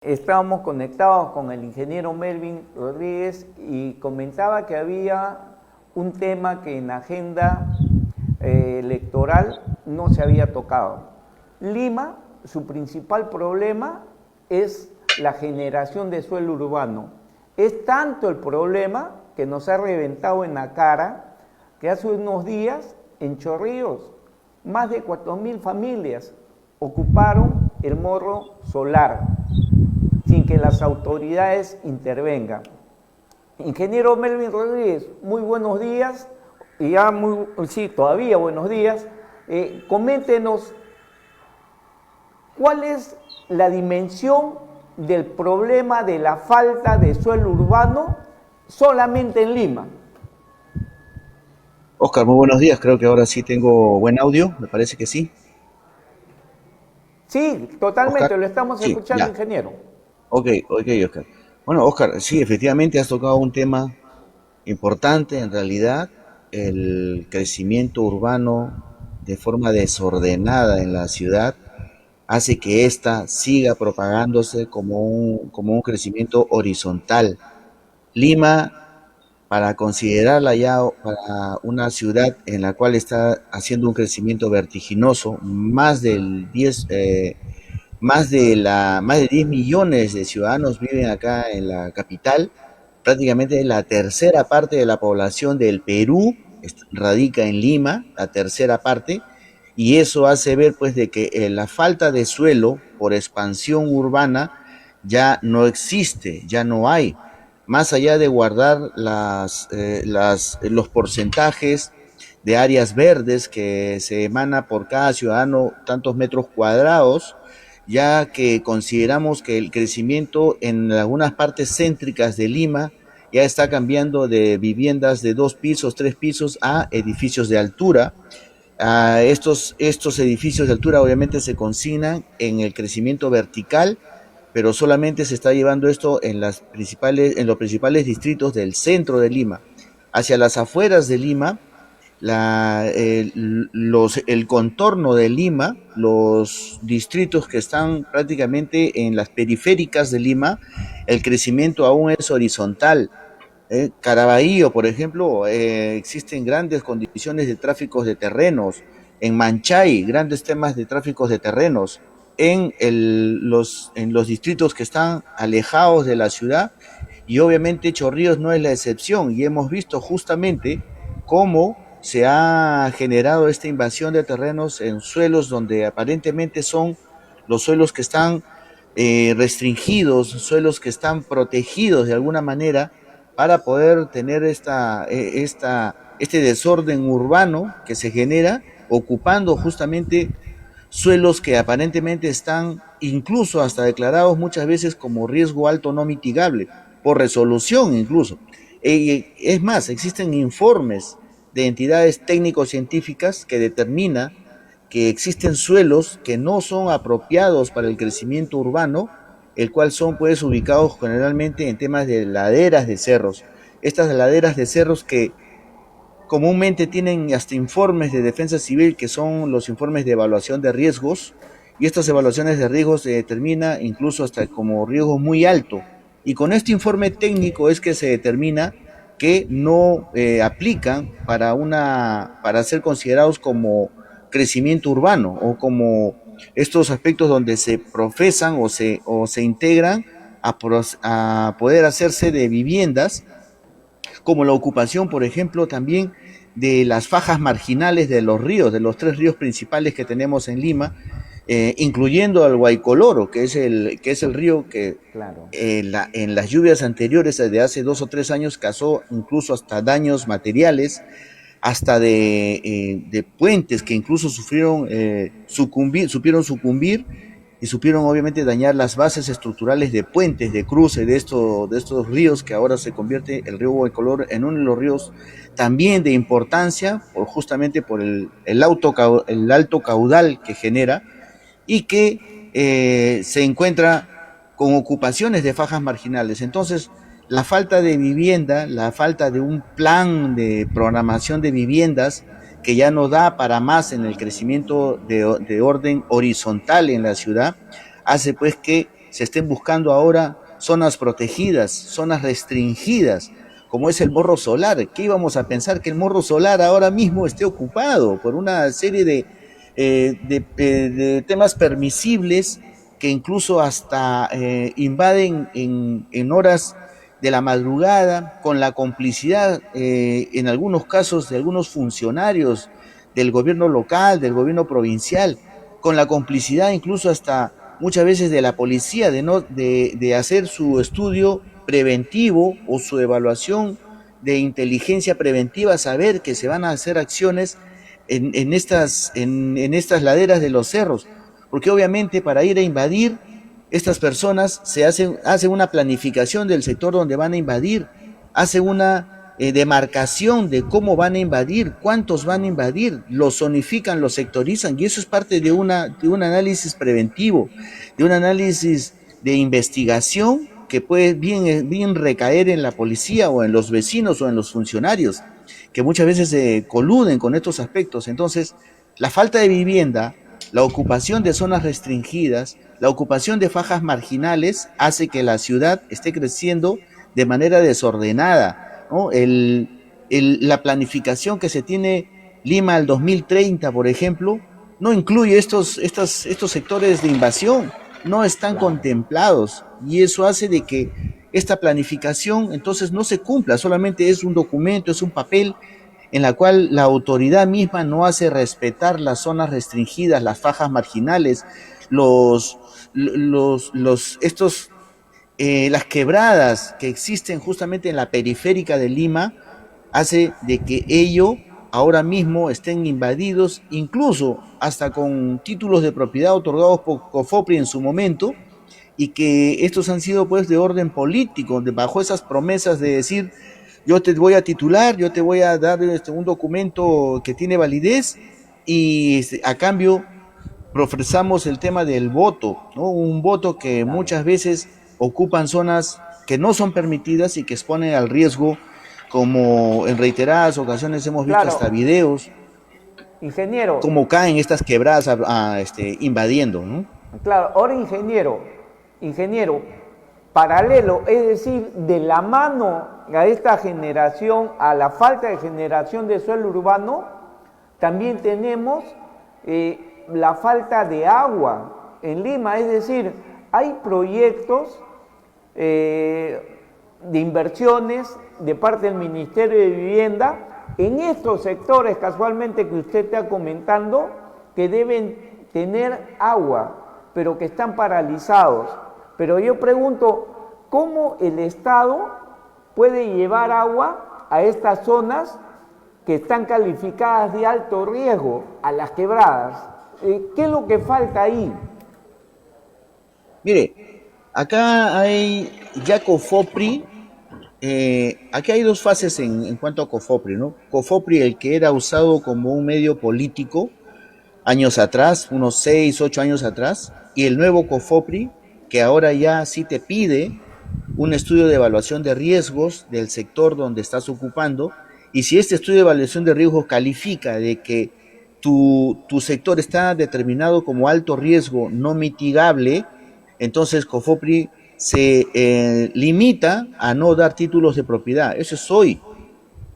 Estábamos conectados con el ingeniero Melvin Rodríguez y comentaba que había un tema que en la agenda electoral no se había tocado. Lima, su principal problema es la generación de suelo urbano. Es tanto el problema que nos ha reventado en la cara que hace unos días en Chorrillos más de 4.000 familias ocuparon el morro solar sin que las autoridades intervengan. Ingeniero Melvin Rodríguez, muy buenos días, y ya todavía buenos días. Coméntenos cuál es la dimensión del problema de la falta de suelo urbano solamente en Lima. Oscar, muy buenos días. Creo que ahora sí tengo buen audio. Me parece que sí. Sí, Oscar, totalmente, lo estamos sí, escuchando, ya. ingeniero. Ok, Oscar. Bueno, Oscar, sí, efectivamente has tocado un tema importante en realidad, el crecimiento urbano de forma desordenada en la ciudad hace que ésta siga propagándose como un crecimiento horizontal. Lima, para considerarla ya para una ciudad en la cual está haciendo un crecimiento vertiginoso, más de 10 millones de ciudadanos viven acá en la capital. Prácticamente la tercera parte de la población del Perú radica en Lima, la tercera parte, y eso hace ver pues de que la falta de suelo por expansión urbana ya no existe, ya no hay. Más allá de guardar los porcentajes de áreas verdes que se emana por cada ciudadano, tantos metros cuadrados, ya que consideramos que el crecimiento en algunas partes céntricas de Lima ya está cambiando de viviendas de 2 pisos, 3 pisos a edificios de altura. Estos edificios de altura obviamente se consignan en el crecimiento vertical, pero solamente se está llevando esto en los principales distritos del centro de Lima. Hacia las afueras de Lima, el contorno de Lima, los distritos que están prácticamente en las periféricas de Lima, el crecimiento aún es horizontal. Caraballo, por ejemplo, existen grandes condiciones de tráficos de terrenos. En Manchay, grandes temas de tráficos de terrenos. En los distritos que están alejados de la ciudad, y obviamente Chorrillos no es la excepción, y hemos visto justamente cómo se ha generado esta invasión de terrenos en suelos donde aparentemente son los suelos que están restringidos, suelos que están protegidos de alguna manera para poder tener este desorden urbano que se genera ocupando justamente suelos que aparentemente están incluso hasta declarados muchas veces como riesgo alto no mitigable, por resolución incluso. Es más, existen informes de entidades técnico-científicas que determina que existen suelos que no son apropiados para el crecimiento urbano, el cual son pues ubicados generalmente en temas de laderas de cerros. Estas laderas de cerros que comúnmente tienen hasta informes de defensa civil, que son los informes de evaluación de riesgos, y estas evaluaciones de riesgos se determina incluso hasta como riesgo muy alto. Y con este informe técnico es que se determina que no aplican para ser considerados como crecimiento urbano o como estos aspectos donde se profesan o se integran a poder hacerse de viviendas, como la ocupación, por ejemplo, también de las fajas marginales de los ríos, de los 3 ríos principales que tenemos en Lima, incluyendo al Guaycoloro, que es el río que Claro. en las lluvias anteriores, de hace 2 o 3 años, causó incluso hasta daños materiales, hasta de puentes que incluso supieron sucumbir y supieron obviamente dañar las bases estructurales de puentes de cruce de estos ríos, que ahora se convierte el río Guaycolor en uno de los ríos también de importancia, justamente por el alto caudal que genera, y que se encuentra con ocupaciones de fajas marginales. Entonces, la falta de vivienda, la falta de un plan de programación de viviendas que ya no da para más en el crecimiento de orden horizontal en la ciudad, hace pues que se estén buscando ahora zonas protegidas, zonas restringidas, como es el Morro Solar. ¿Qué íbamos a pensar que el Morro Solar ahora mismo esté ocupado por una serie de temas permisibles que incluso hasta invaden en horas de la madrugada, con la complicidad en algunos casos de algunos funcionarios del gobierno local, del gobierno provincial, con la complicidad incluso hasta muchas veces de la policía, de hacer su estudio preventivo o su evaluación de inteligencia preventiva, saber que se van a hacer acciones en estas laderas de los cerros, porque obviamente para ir a invadir, estas personas hacen una planificación del sector donde van a invadir, hacen una demarcación de cómo van a invadir, cuántos van a invadir, los zonifican, los sectorizan, y eso es parte de un análisis preventivo, de un análisis de investigación que puede bien recaer en la policía o en los vecinos o en los funcionarios, que muchas veces se coluden con estos aspectos. Entonces, la falta de vivienda, la ocupación de zonas restringidas, la ocupación de fajas marginales hace que la ciudad esté creciendo de manera desordenada, ¿no? La planificación que se tiene Lima al 2030, por ejemplo, no incluye estos sectores de invasión, no están contemplados, y eso hace de que esta planificación entonces no se cumpla, solamente es un documento, es un papel en la cual la autoridad misma no hace respetar las zonas restringidas, las fajas marginales, las quebradas que existen justamente en la periférica de Lima, hace de que ello ahora mismo estén invadidos, incluso hasta con títulos de propiedad otorgados por COFOPRI en su momento, y que estos han sido pues de orden político, bajo esas promesas de decir: yo te voy a titular, yo te voy a dar un documento que tiene validez, y a cambio profesamos el tema del voto, ¿no? Un voto que muchas veces ocupan zonas que no son permitidas y que exponen al riesgo, como en reiteradas ocasiones hemos visto Claro, hasta videos, ingeniero, como caen estas quebradas invadiendo, ¿no? claro, ahora ingeniero, paralelo, es decir, de la mano a esta generación, a la falta de generación de suelo urbano, también tenemos la falta de agua en Lima, es decir, hay proyectos de inversiones de parte del Ministerio de Vivienda en estos sectores casualmente que usted está comentando, que deben tener agua, pero que están paralizados. Pero yo pregunto, ¿cómo el Estado puede llevar agua a estas zonas que están calificadas de alto riesgo, a las quebradas? ¿Qué es lo que falta ahí? Mire, acá hay ya COFOPRI, aquí hay dos fases en cuanto a COFOPRI, ¿no? COFOPRI, el que era usado como un medio político años atrás, unos 6, 8 años atrás, y el nuevo COFOPRI, que ahora ya sí te pide un estudio de evaluación de riesgos del sector donde estás ocupando, y si este estudio de evaluación de riesgos califica de que tu sector está determinado como alto riesgo no mitigable, entonces COFOPRI se limita a no dar títulos de propiedad. Eso es hoy.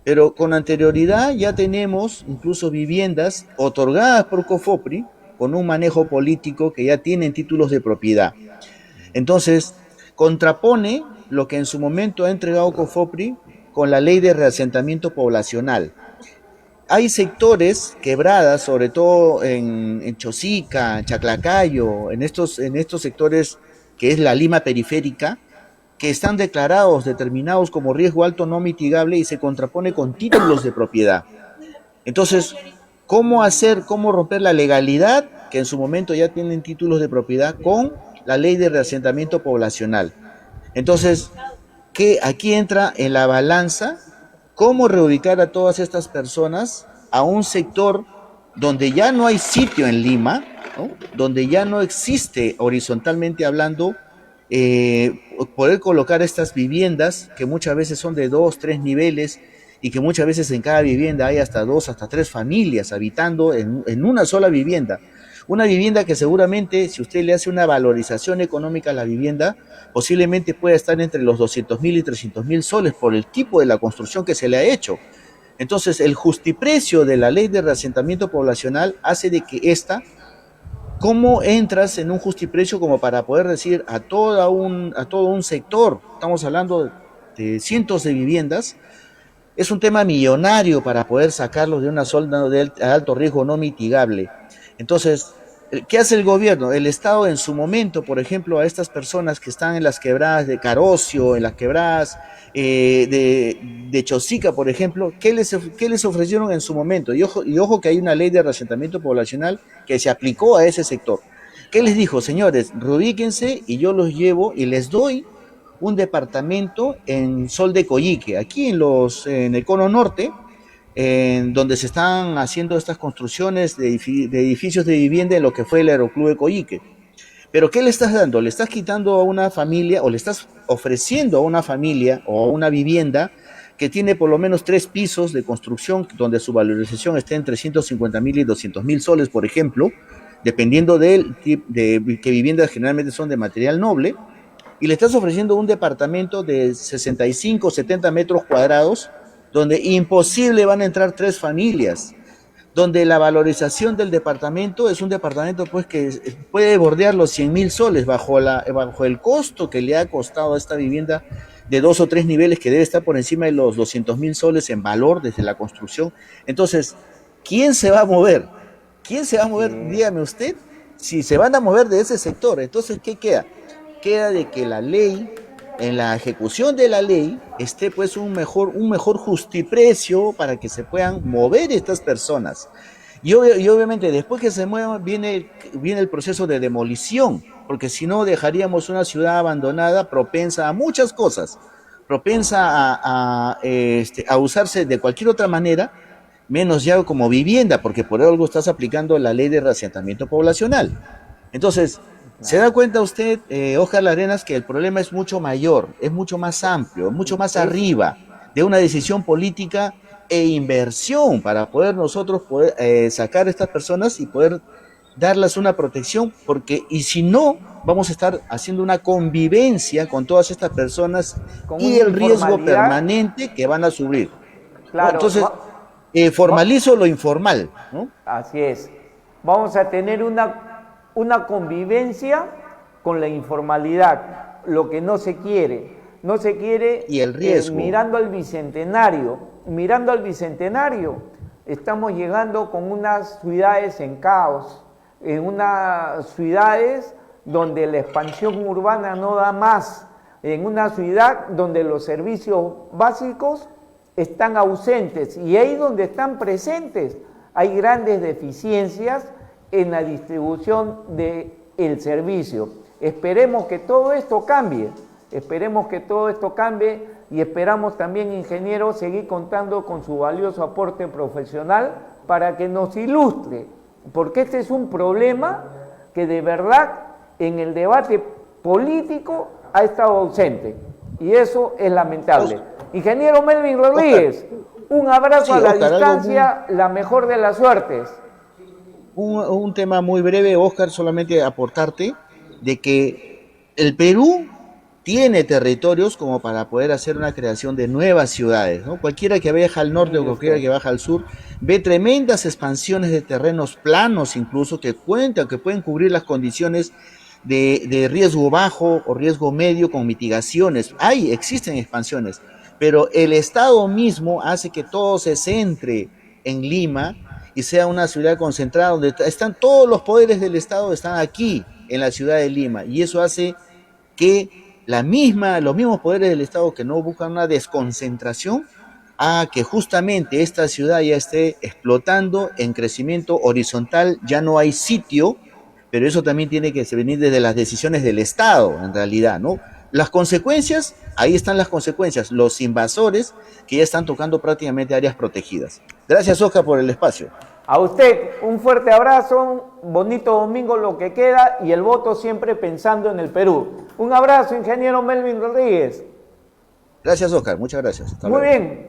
Pero con anterioridad ya tenemos incluso viviendas otorgadas por COFOPRI con un manejo político que ya tienen títulos de propiedad. Entonces, contrapone lo que en su momento ha entregado COFOPRI con la ley de reasentamiento poblacional. Hay sectores quebradas, sobre todo en Chosica, Chaclacayo, en estos sectores que es la Lima periférica, que están determinados como riesgo alto no mitigable, y se contrapone con títulos de propiedad. Entonces, cómo romper la legalidad, que en su momento ya tienen títulos de propiedad, con la ley de reasentamiento poblacional? Entonces, que aquí entra en la balanza cómo reubicar a todas estas personas a un sector donde ya no hay sitio en Lima, ¿no? Donde ya no existe, horizontalmente hablando, poder colocar estas viviendas que muchas veces son de 2, 3 niveles, y que muchas veces en cada vivienda hay hasta 2, hasta 3 familias habitando en una sola vivienda. Una vivienda que seguramente, si usted le hace una valorización económica a la vivienda, posiblemente pueda estar entre los 200.000 y 300.000 soles por el tipo de la construcción que se le ha hecho. Entonces, el justiprecio de la ley de reasentamiento poblacional hace de que ¿cómo entras en un justiprecio como para poder decir a todo un sector? Estamos hablando de cientos de viviendas. Es un tema millonario para poder sacarlos de una zona de alto riesgo no mitigable. Entonces, ¿qué hace el gobierno? El Estado en su momento, por ejemplo, a estas personas que están en las quebradas de Carocio, en las quebradas de Chosica, por ejemplo, ¿qué les ofrecieron en su momento? Y ojo que hay una ley de reasentamiento poblacional que se aplicó a ese sector. ¿Qué les dijo? Señores, rubíquense y yo los llevo y les doy un departamento en Sol de Coyique, aquí en el cono norte, en donde se están haciendo estas construcciones de edificios de vivienda en lo que fue el Aeroclub de Coyique. Pero ¿qué le estás dando? Le estás quitando a una familia o le estás ofreciendo a una familia o a una vivienda que tiene por lo menos 3 pisos de construcción donde su valorización esté entre 150.000 y 200.000 soles, por ejemplo, dependiendo de que viviendas generalmente son de material noble, y le estás ofreciendo un departamento de 65, 70 metros cuadrados, donde imposible van a entrar 3 familias, donde la valorización del departamento es un departamento pues que puede bordear los 100.000 soles bajo el costo que le ha costado a esta vivienda de 2 o 3 niveles, que debe estar por encima de los 200.000 soles en valor desde la construcción. Entonces, ¿quién se va a mover? ¿Quién se va a mover? Sí. Dígame usted, si se van a mover de ese sector. Entonces, ¿qué queda? Queda de que la ley, en la ejecución de la ley, esté pues un mejor justiprecio para que se puedan mover estas personas. Y obviamente después que se muevan viene el proceso de demolición, porque si no dejaríamos una ciudad abandonada propensa a muchas cosas, propensa a usarse de cualquier otra manera, menos ya como vivienda, porque por algo estás aplicando la ley de reasentamiento poblacional. Entonces, ¿se da Claro. cuenta usted, Oscar Arenas, que el problema es mucho mayor, es mucho más amplio, mucho más Es, arriba de una decisión política e inversión para poder nosotros sacar a estas personas y poder darles una protección? Porque, y si no, vamos a estar haciendo una convivencia con todas estas personas con y una el riesgo informalidad, permanente que van a sufrir, ¿no? claro, Entonces, va- formalizo lo informal, ¿no? así es. Vamos a tener una convivencia con la informalidad, lo que no se quiere. No se quiere Y el riesgo. mirando al bicentenario, estamos llegando con unas ciudades en caos, en unas ciudades donde la expansión urbana no da más, en una ciudad donde los servicios básicos están ausentes y ahí donde están presentes hay grandes deficiencias en la distribución del servicio. Esperemos que todo esto cambie, y esperamos también, ingeniero, seguir contando con su valioso aporte profesional para que nos ilustre, porque este es un problema que de verdad en el debate político ha estado ausente y eso es lamentable. Ingeniero Melvin Rodríguez, un abrazo Sí, a la Oscar, distancia, la mejor de las suertes. un tema muy breve, Oscar, solamente aportarte de que el Perú tiene territorios como para poder hacer una creación de nuevas ciudades, ¿no? Cualquiera que viaja al norte o Mire cualquiera usted. que baja al sur ve tremendas expansiones de terrenos planos, incluso que cuentan, que pueden cubrir las condiciones de riesgo bajo o riesgo medio con mitigaciones. Existen expansiones, pero el Estado mismo hace que todo se centre en Lima y sea una ciudad concentrada donde están todos los poderes del Estado, están aquí en la ciudad de Lima, y eso hace que los mismos poderes del Estado que no buscan una desconcentración, a que justamente esta ciudad ya esté explotando en crecimiento horizontal, ya no hay sitio, pero eso también tiene que venir desde las decisiones del Estado, en realidad, ¿no? Las consecuencias, ahí están las consecuencias, los invasores que ya están tocando prácticamente áreas protegidas. Gracias, Oscar, por el espacio. A usted un fuerte abrazo, un bonito domingo lo que queda y el voto siempre pensando en el Perú. Un abrazo, ingeniero Melvin Rodríguez. Gracias, Oscar, muchas gracias. Hasta Muy luego. bien.